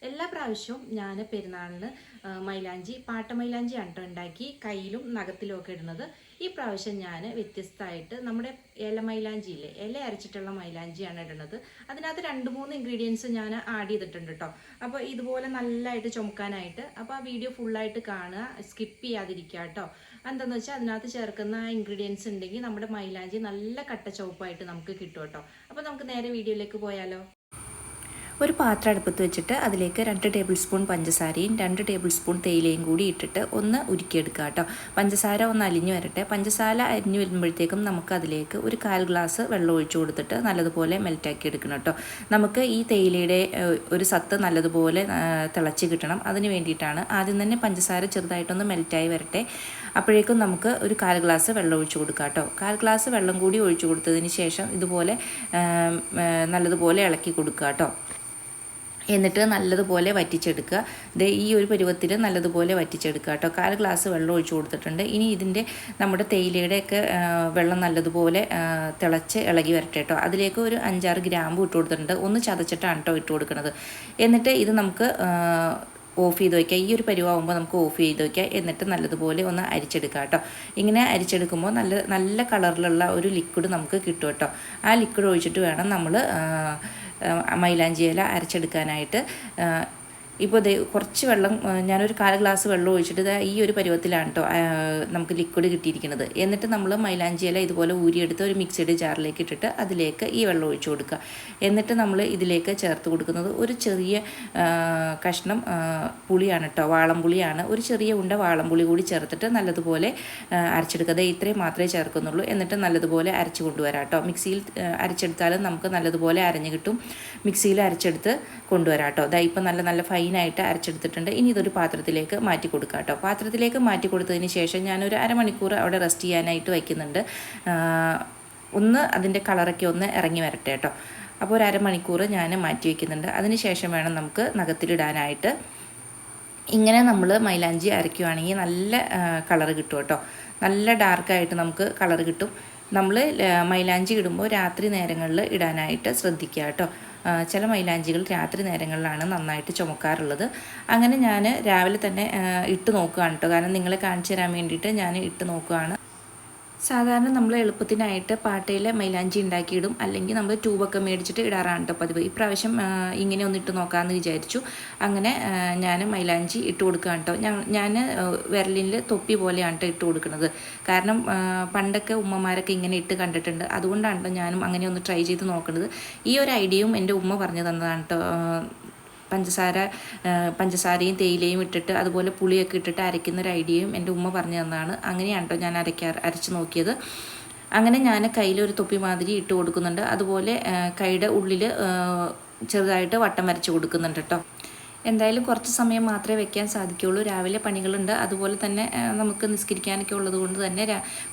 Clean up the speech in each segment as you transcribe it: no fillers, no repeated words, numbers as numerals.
എല്ലാ പ്രാവശ്യവും ഞാൻ പെരുന്നാളിന് മൈലാഞ്ചി പാട്ടമൈലാഞ്ചിയാണ് കേട്ടോ ഉണ്ടാക്കി കയ്യിലും നഖത്തിലും ഒക്കെ ഇടുന്നത്. ഈ പ്രാവശ്യം ഞാൻ വ്യത്യസ്തമായിട്ട് നമ്മുടെ ഇല മൈലാഞ്ചി ഇല്ലേ, ഇല അരച്ചിട്ടുള്ള മൈലാഞ്ചിയാണ് ഇടുന്നത്. അതിനകത്ത് 2-3 ഇൻഗ്രീഡിയൻസ് ഞാൻ ആഡ് ചെയ്തിട്ടുണ്ട് കേട്ടോ. അപ്പോൾ ഇതുപോലെ നല്ലതായിട്ട് ചുമക്കാനായിട്ട്. അപ്പോൾ ആ വീഡിയോ ഫുള്ളായിട്ട് കാണുക, സ്കിപ്പ് ചെയ്യാതിരിക്കുക കേട്ടോ. എന്താണെന്ന് വെച്ചാൽ അതിനകത്ത് ചേർക്കുന്ന ഇൻഗ്രീഡിയൻസ് ഉണ്ടെങ്കിൽ നമ്മുടെ മൈലാഞ്ചി നല്ല കട്ട ചുവപ്പായിട്ട് നമുക്ക് കിട്ടും കേട്ടോ. അപ്പോൾ നമുക്ക് നേരെ വീഡിയോയിലേക്ക് പോയാലോ. ഒരു പാത്രം അടുപ്പത്ത് വെച്ചിട്ട് അതിലേക്ക് 2 ടേബിൾ സ്പൂൺ പഞ്ചസാരയും 2 ടേബിൾ സ്പൂൺ തേയിലയും കൂടി ഇട്ടിട്ട് ഒന്ന് ഉരുക്കിയെടുക്കുക കേട്ടോ. പഞ്ചസാര ഒന്ന് അലിഞ്ഞു വരട്ടെ. പഞ്ചസാര അരിഞ്ഞു വരുമ്പോഴത്തേക്കും നമുക്ക് അതിലേക്ക് ഒരു 1/4 ഗ്ലാസ് വെള്ളം ഒഴിച്ചു കൊടുത്തിട്ട് നല്ലതുപോലെ മെൽറ്റാക്കി എടുക്കണം കേട്ടോ. നമുക്ക് ഈ തേയിലയുടെ ഒരു സത്ത് നല്ലതുപോലെ തിളച്ച് കിട്ടണം. അതിന് വേണ്ടിയിട്ടാണ് ആദ്യം തന്നെ പഞ്ചസാര ചെറുതായിട്ടൊന്ന് മെൽറ്റായി വരട്ടെ. അപ്പോഴേക്കും നമുക്ക് ഒരു 1/4 ഗ്ലാസ് വെള്ളം ഒഴിച്ചു കൊടുക്കുക കേട്ടോ. 1/4 ഗ്ലാസ് വെള്ളം കൂടി ഒഴിച്ചു കൊടുത്തതിന് ശേഷം ഇതുപോലെ നല്ലതുപോലെ ഇളക്കി കൊടുക്കുക കേട്ടോ. എന്നിട്ട് നല്ലതുപോലെ വറ്റിച്ചെടുക്കുക. ഈ ഒരു പരുവത്തിൽ നല്ലതുപോലെ വറ്റിച്ചെടുക്കുക കേട്ടോ. 1/4 ഗ്ലാസ് വെള്ളം ഒഴിച്ചു കൊടുത്തിട്ടുണ്ട്. ഇനി ഇതിൻ്റെ നമ്മുടെ തേയിലയുടെയൊക്കെ വെള്ളം നല്ലതുപോലെ തിളച്ച് ഇളകി വരട്ടെ കേട്ടോ. അതിലേക്ക് ഒരു 5-6 ഗ്രാമ്പ് ഇട്ട് കൊടുത്തിട്ടുണ്ട്. ഒന്ന് ചതച്ചിട്ടാണ് കേട്ടോ ഇട്ട് കൊടുക്കുന്നത്. എന്നിട്ട് ഇത് നമുക്ക് ഓഫ് ചെയ്ത് വയ്ക്കുക. ഈ ഒരു പരുവാകുമ്പോൾ നമുക്ക് ഓഫ് ചെയ്ത് വയ്ക്കുക. എന്നിട്ട് നല്ലതുപോലെ ഒന്ന് അരിച്ചെടുക്കുക കേട്ടോ. ഇങ്ങനെ അരിച്ചെടുക്കുമ്പോൾ നല്ല കളറിലുള്ള ഒരു ലിക്വിഡ് നമുക്ക് കിട്ടും കേട്ടോ. ആ ലിക്വിഡ് ഒഴിച്ചിട്ട് വേണം നമ്മൾ മൈലാഞ്ചി ഇല അരച്ചെടുക്കാനായിട്ട്. ഇപ്പോൾ കുറച്ച് വെള്ളം ഞാനൊരു 1/4 ഗ്ലാസ് വെള്ളം ഒഴിച്ചിട്ട് ഈ ഒരു പരുവത്തിലാണ് കേട്ടോ നമുക്ക് ലിക്വിഡ് കിട്ടിയിരിക്കുന്നത്. എന്നിട്ട് നമ്മൾ മൈലാഞ്ചി ഇല ഇതുപോലെ ഊരിയെടുത്ത് ഒരു മിക്സിയുടെ ജാറിലേക്ക് ഇട്ടിട്ട് അതിലേക്ക് ഈ വെള്ളം ഒഴിച്ചു കൊടുക്കുക. എന്നിട്ട് നമ്മൾ ഇതിലേക്ക് ചേർത്ത് കൊടുക്കുന്നത് ഒരു ചെറിയ കഷ്ണം പുളിയാണ് കേട്ടോ, വാളംപുളിയാണ്. ഒരു ചെറിയ ഉണ്ട വാളംപുളി കൂടി ചേർത്തിട്ട് നല്ലതുപോലെ അരച്ചെടുക്കുക. ഇത്രയും മാത്രമേ ചേർക്കുന്നുള്ളൂ. എന്നിട്ട് നല്ലതുപോലെ അരച്ച് കൊണ്ടുവരാം കേട്ടോ. മിക്സിയിൽ അരച്ചെടുത്താലും നമുക്ക് നല്ലതുപോലെ അരഞ്ഞ് കിട്ടും. മിക്സിയിൽ അരച്ചെടുത്ത് കൊണ്ടുവരാം കേട്ടോ. ഇപ്പം നല്ല ഫൈനായിട്ട് അരച്ചെടുത്തിട്ടുണ്ട്. ഇനി ഇതൊരു പാത്രത്തിലേക്ക് മാറ്റി കൊടുക്കുക കേട്ടോ. പാത്രത്തിലേക്ക് മാറ്റി കൊടുത്തതിന് ശേഷം ഞാനൊരു അരമണിക്കൂർ അവിടെ റെസ്റ്റ് ചെയ്യാനായിട്ട് വയ്ക്കുന്നുണ്ട്. ഒന്ന് അതിൻ്റെ കളറൊക്കെ ഒന്ന് ഇറങ്ങി വരട്ടെ കേട്ടോ. അപ്പോൾ ഒരു അരമണിക്കൂർ ഞാൻ മാറ്റി വയ്ക്കുന്നുണ്ട്. അതിന് ശേഷം വേണം നമുക്ക് നഖത്തിലിടാനായിട്ട്. ഇങ്ങനെ നമ്മൾ മൈലാഞ്ചി അരയ്ക്കുകയാണെങ്കിൽ നല്ല കളറ് കിട്ടും കേട്ടോ. നല്ല ഡാർക്കായിട്ട് നമുക്ക് കളറ് കിട്ടും. നമ്മൾ മൈലാഞ്ചി ഇടുമ്പോൾ രാത്രി നേരങ്ങളിൽ ഇടാനായിട്ട് ശ്രദ്ധിക്കുക കേട്ടോ. ചില മൈലാഞ്ചികൾ രാത്രി നേരങ്ങളിലാണ് നന്നായിട്ട് ചുമക്കാറുള്ളത്. അങ്ങനെ ഞാൻ രാവിലെ തന്നെ ഇട്ട് നോക്കുകയാണ് കേട്ടോ. കാരണം നിങ്ങളെ കാണിച്ചു തരാൻ വേണ്ടിയിട്ട് ഞാൻ ഇട്ട് നോക്കുകയാണ്. സാധാരണ നമ്മൾ എളുപ്പത്തിനായിട്ട് പാട്ടയിൽ മൈലാഞ്ചി ഉണ്ടാക്കിയിടും, അല്ലെങ്കിൽ നമ്മൾ ട്യൂബൊക്കെ മേടിച്ചിട്ട് ഇടാറാണ് കേട്ടോ പതിവ്. ഇപ്രാവശ്യം ഇങ്ങനെ ഒന്നിട്ട് നോക്കാമെന്ന് വിചാരിച്ചു. അങ്ങനെ ഞാൻ മൈലാഞ്ചി ഇട്ട് കൊടുക്കുകയാണ് കേട്ടോ. ഞാൻ വിരലിൽ തൊപ്പി പോലെയാണ് കേട്ടോ ഇട്ട് കൊടുക്കുന്നത്. കാരണം പണ്ടൊക്കെ ഉമ്മമാരൊക്കെ ഇങ്ങനെ ഇട്ട് കണ്ടിട്ടുണ്ട്. അതുകൊണ്ടാണ് കേട്ടോ ഞാനും അങ്ങനെ ഒന്ന് ട്രൈ ചെയ്ത് നോക്കുന്നത്. ഈ ഒരു ഐഡിയയും എൻ്റെ ഉമ്മ പറഞ്ഞു തന്നതാണ് കേട്ടോ. പഞ്ചസാരയും തേയിലയും ഇട്ടിട്ട് അതുപോലെ പുളിയൊക്കെ ഇട്ടിട്ട് അരയ്ക്കുന്ന ഒരു ഐഡിയയും എൻ്റെ ഉമ്മ പറഞ്ഞു തന്നതാണ്. അങ്ങനെയാണ് കേട്ടോ ഞാൻ അരച്ച് നോക്കിയത്. അങ്ങനെ ഞാൻ കയ്യിലൊരു തൊപ്പി മാതിരി ഇട്ട് കൊടുക്കുന്നുണ്ട്. അതുപോലെ കൈയുടെ ഉള്ളിൽ ചെറുതായിട്ട് വട്ടം വരച്ച് കൊടുക്കുന്നുണ്ട് കേട്ടോ. എന്തായാലും കുറച്ച് സമയം മാത്രമേ വെക്കാൻ സാധിക്കുകയുള്ളൂ. രാവിലെ പണികളുണ്ട്, അതുപോലെ തന്നെ നമുക്ക് നിസ്കരിക്കാനൊക്കെ ഉള്ളത് കൊണ്ട് തന്നെ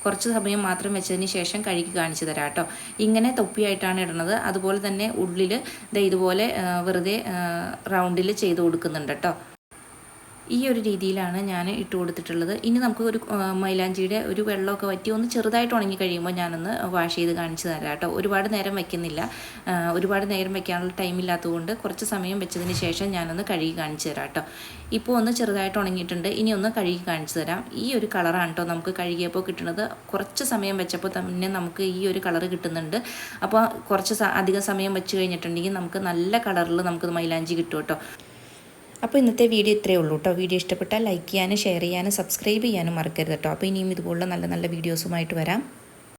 കുറച്ച് സമയം മാത്രം വെച്ചതിന് ശേഷം കഴുകി കാണിച്ചു തരാം കേട്ടോ. ഇങ്ങനെ തൊപ്പിയായിട്ടാണ് ഇടുന്നത്. അതുപോലെ തന്നെ ഉള്ളിൽ ഇതുപോലെ വെറുതെ റൗണ്ടിൽ ചെയ്ത് കൊടുക്കുന്നുണ്ട് കേട്ടോ. ഈ ഒരു രീതിയിലാണ് ഞാൻ ഇട്ട് കൊടുത്തിട്ടുള്ളത്. ഇനി നമുക്ക് ഒരു മൈലാഞ്ചിയുടെ ഒരു വെള്ളമൊക്കെ വറ്റി ഒന്ന് ചെറുതായിട്ട് ഉണങ്ങി കഴിയുമ്പോൾ ഞാനൊന്ന് വാഷ് ചെയ്ത് കാണിച്ചു തരാം കേട്ടോ. ഒരുപാട് നേരം വയ്ക്കുന്നില്ല. ഒരുപാട് നേരം വയ്ക്കാനുള്ള ടൈമില്ലാത്തതുകൊണ്ട് കുറച്ച് സമയം വെച്ചതിന് ശേഷം ഞാനൊന്ന് കഴുകി കാണിച്ചു തരാം കേട്ടോ. ഇപ്പോൾ ഒന്ന് ചെറുതായിട്ട് ഉണങ്ങിയിട്ടുണ്ട്. ഇനി ഒന്ന് കഴുകി കാണിച്ചു തരാം. ഈ ഒരു കളറാണ് കേട്ടോ നമുക്ക് കഴുകിയപ്പോൾ കിട്ടുന്നത്. കുറച്ച് സമയം വെച്ചപ്പോൾ തന്നെ നമുക്ക് ഈ ഒരു കളറ് കിട്ടുന്നുണ്ട്. അപ്പോൾ കുറച്ച് അധികം സമയം വെച്ച് കഴിഞ്ഞിട്ടുണ്ടെങ്കിൽ നമുക്ക് നല്ല കളറിൽ നമുക്ക് മൈലാഞ്ചി കിട്ടും കേട്ടോ. അപ്പോൾ ഇന്നത്തെ വീഡിയോ ഇത്രയേ ഉള്ളൂ കേട്ടോ. വീഡിയോ ഇഷ്ടപ്പെട്ടാൽ ലൈക്ക് ചെയ്യാനും ഷെയർ ചെയ്യാനും സബ്സ്ക്രൈബ് ചെയ്യാനും മറക്കരുത് കേട്ടോ. അപ്പോൾ ഇനിയും ഇതുപോലുള്ള നല്ല നല്ല വീഡിയോസുമായിട്ട് വരാം.